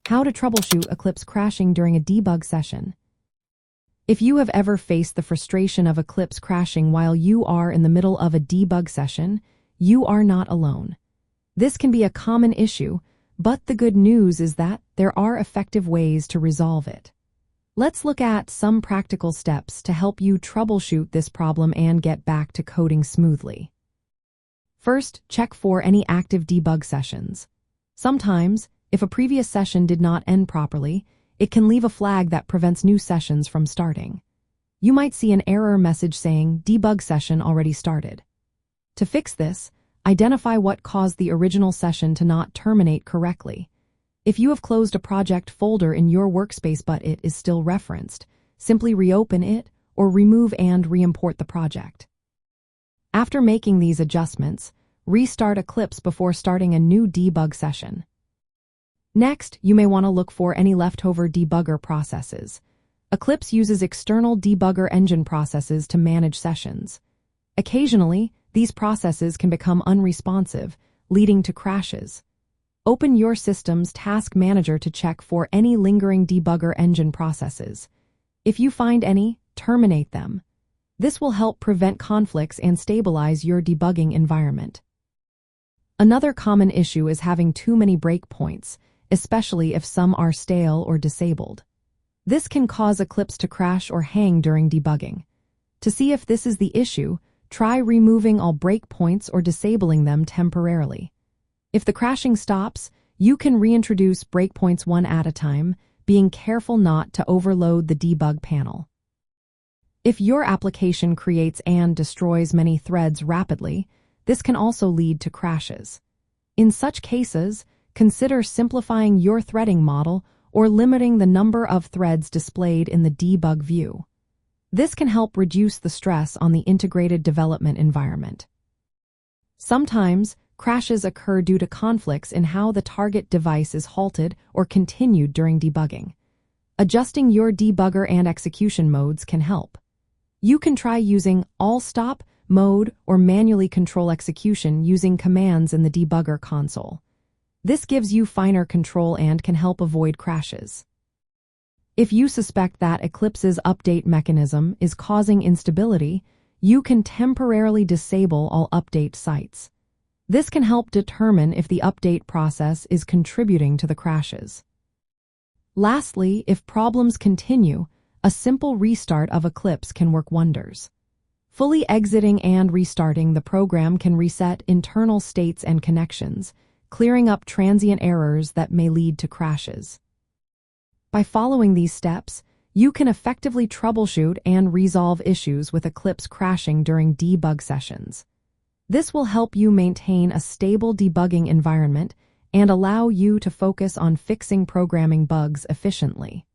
How to troubleshoot Eclipse crashing during a debug session. If you have ever faced the frustration of Eclipse crashing while you are in the middle of a debug session, you are not alone. This can be a common issue, but the good news is that there are effective ways to resolve it. Let's look at some practical steps to help you troubleshoot this problem and get back to coding smoothly. First, check for any active debug sessions. Sometimes, if a previous session did not end properly, it can leave a flag that prevents new sessions from starting. You might see an error message saying, "Debug session already started." To fix this, identify what caused the original session to not terminate correctly. If you have closed a project folder in your workspace but it is still referenced, simply reopen it or remove and re-import the project. After making these adjustments, restart Eclipse before starting a new debug session. Next, you may want to look for any leftover debugger processes. Eclipse uses external debugger engine processes to manage sessions. Occasionally, these processes can become unresponsive, leading to crashes. Open your system's task manager to check for any lingering debugger engine processes. If you find any, terminate them. This will help prevent conflicts and stabilize your debugging environment. Another common issue is having too many breakpoints, especially if some are stale or disabled. This can cause Eclipse to crash or hang during debugging. To see if this is the issue, try removing all breakpoints or disabling them temporarily. If the crashing stops, you can reintroduce breakpoints one at a time, being careful not to overload the debug panel. If your application creates and destroys many threads rapidly, this can also lead to crashes. In such cases, consider simplifying your threading model or limiting the number of threads displayed in the debug view. This can help reduce the stress on the integrated development environment. Sometimes, crashes occur due to conflicts in how the target device is halted or continued during debugging. Adjusting your debugger and execution modes can help. You can try using all stop mode or manually control execution using commands in the debugger console. This gives you finer control and can help avoid crashes. If you suspect that Eclipse's update mechanism is causing instability, you can temporarily disable all update sites. This can help determine if the update process is contributing to the crashes. Lastly, if problems continue, a simple restart of Eclipse can work wonders. Fully exiting and restarting the program can reset internal states and connections, clearing up transient errors that may lead to crashes. By following these steps, you can effectively troubleshoot and resolve issues with Eclipse crashing during debug sessions. This will help you maintain a stable debugging environment and allow you to focus on fixing programming bugs efficiently.